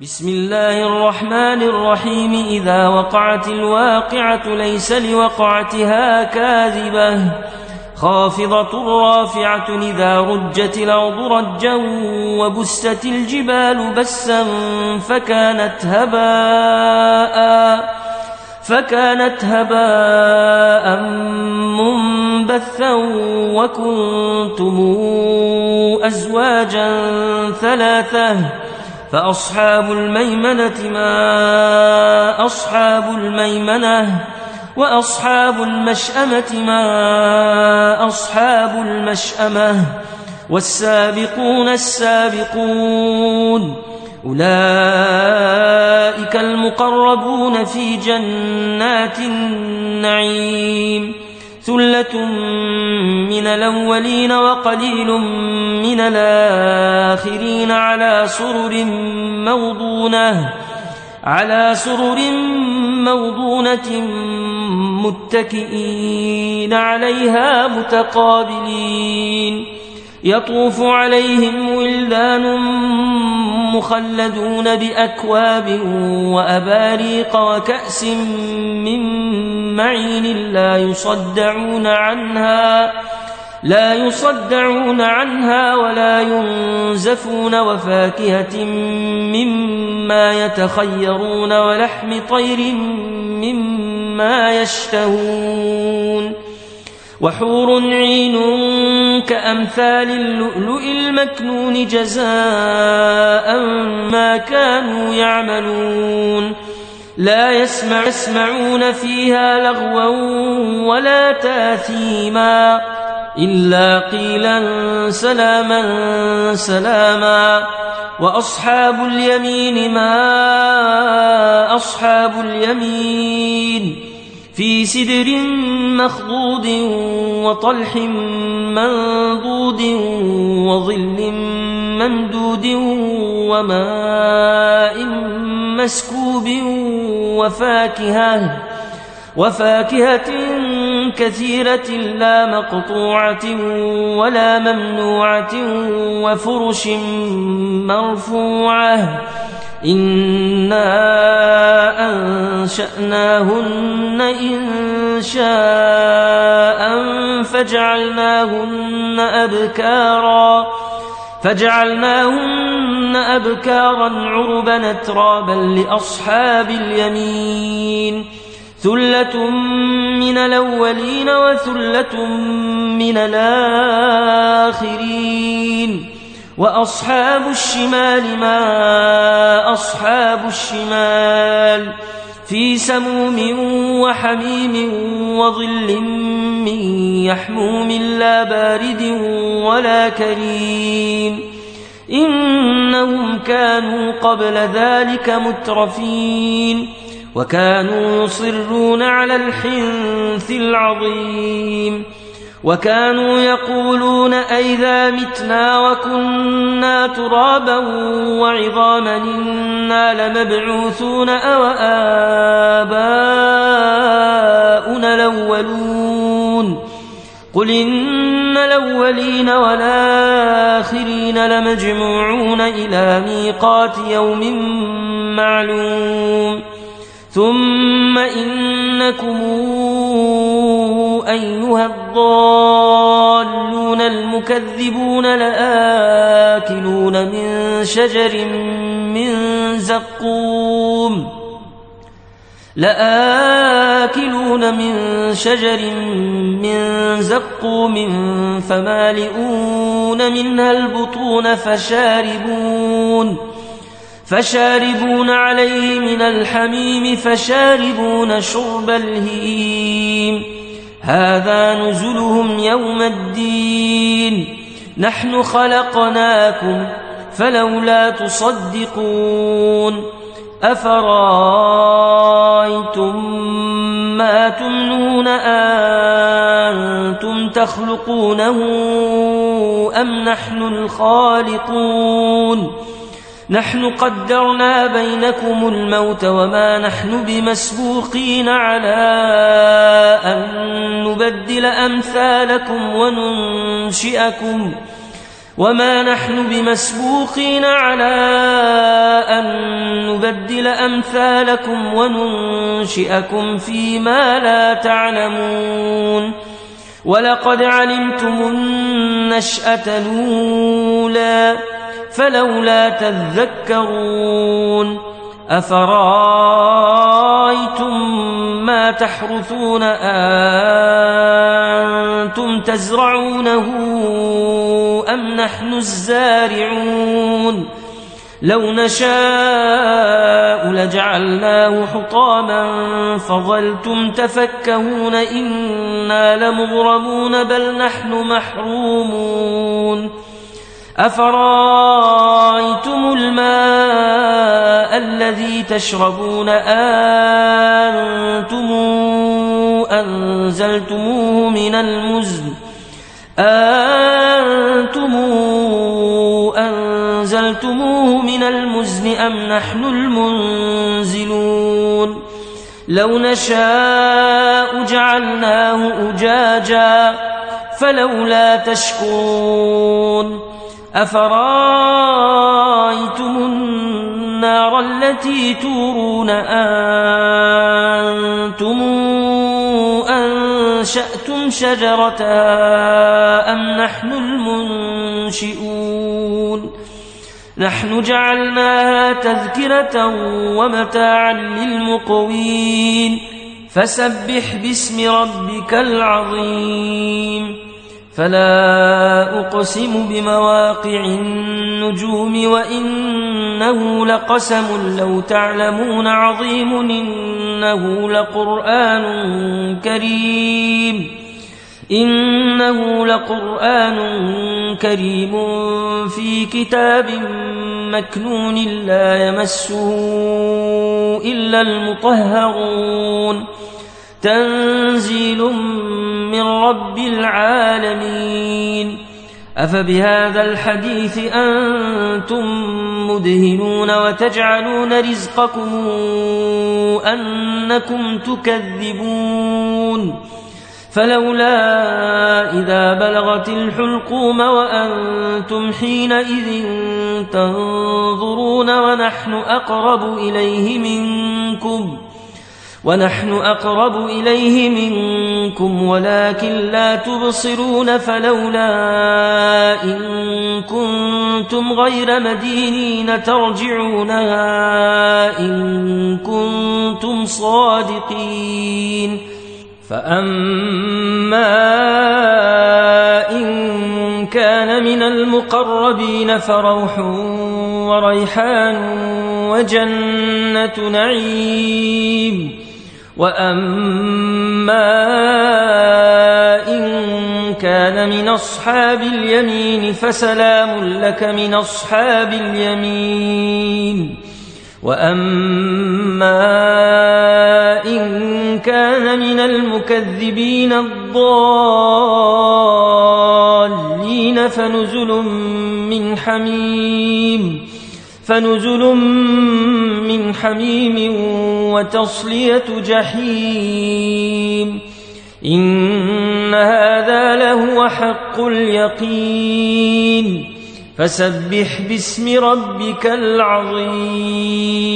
بسم الله الرحمن الرحيم. إذا وقعت الواقعة ليس لوقعتها كاذبة خافضة رافعة إذا رجت الأرض رجا وبست الجبال بسا فكانت هباء منبثا وكنتم أزواجا ثلاثة فأصحاب الميمنة ما أصحاب الميمنة وأصحاب المشأمة ما أصحاب المشأمة والسابقون السابقون أولئك المقربون في جنات النعيم ثلة من الأولين وقليل من الآخرين على سرر موضونة متكئين عليها متقابلين يطوف عليهم ولدان مخلدون بأكواب وأباريق وكأس من معين لا يصدعون عنها ولا ينزفون وفاكهة مما يتخيرون ولحم طير مما يشتهون وحور عين كأمثال اللؤلؤ المكنون جزاء ما كانوا يعملون لا يسمعون فيها لغوا ولا تاثيما إلا قيلا سلاما سلاما وأصحاب اليمين ما أصحاب اليمين في سدر مخضود وطلح منضود وظل ممدود وماء مسكوب وفاكهة كثيرة لا مقطوعة ولا ممنوعة وفرش مرفوعة إنا أنشأناهن إنشاء فجعلناهن أبكارا عربا أترابا لأصحاب اليمين ثلة من الأولين وثلة من الآخرين وأصحاب الشمال ما أصحاب الشمال في سموم وحميم وظل من يحموم لا بارد ولا كريم إنهم كانوا قبل ذلك مترفين وكانوا يصرون على الحنث العظيم وكانوا يقولون أئذا متنا وكنا ترابا وعظاما إنا لمبعوثون أو آباؤنا الأولون قل إن الأولين والآخرين لمجموعون إلى ميقات يوم معلوم ثم إنكم أيها الضالون المكذبون لآكلون من شجر من زقوم فمالئون منها البطون فشاربون عليه من الحميم فشاربون شرب الهيم هذا نزلهم يوم الدين نحن خلقناكم فلولا تصدقون أفرأيتم ما تمنون أنتم تخلقونه أم نحن الخالقون نحن قدرنا بينكم الموت وما نحن بمسبوقين على أن نبدل أمثالكم وما نحن بمسبوقين على أن نبدل أمثالكم وننشئكم فيما لا تعلمون ولقد علمتم النشأة الأولى فلولا تذكرون أفرأيتم ما تحرثون أنتم تزرعونه أم نحن الزارعون لو نشاء لجعلناه حطاما فظلتم تفكهون إنا لمغرمون بل نحن محرومون أفرأيتم الماء الذي تشربون أنتم أنزلتموه من المزن أم نحن المنزلون لو نشاء جعلناه أجاجا فلولا تشكرون أفرأيتم النار التي تورون أنتم أنشأتم شجرتها أم نحن المنشئون نحن جعلناها تذكرة ومتاعا للمقوين فسبح باسم ربك العظيم فلا أقسم بمواقع النجوم وإنه لقسم لو تعلمون عظيم إنه لقرآن كريم في كتاب مكنون لا يمسه إلا المطهرون تنزيل من رب العالمين أفبهذا الحديث أنتم مدهنون وتجعلون رزقكم أنكم تكذبون فلولا إذا بلغت الحلقوم وأنتم حينئذ تنظرون ونحن أقرب إليه منكم ولكن لا تبصرون فلولا إن كنتم غير مدينين ترجعونها إن كنتم صادقين فأما إن كان من المقربين فروح وريحان وجنة نعيم وأما إن كان من أصحاب اليمين فسلام لك من أصحاب اليمين وأما إن كان من المكذبين الضالين فنزل من حميم وتصلية جحيم إن هذا لهو حق اليقين فسبح باسم ربك العظيم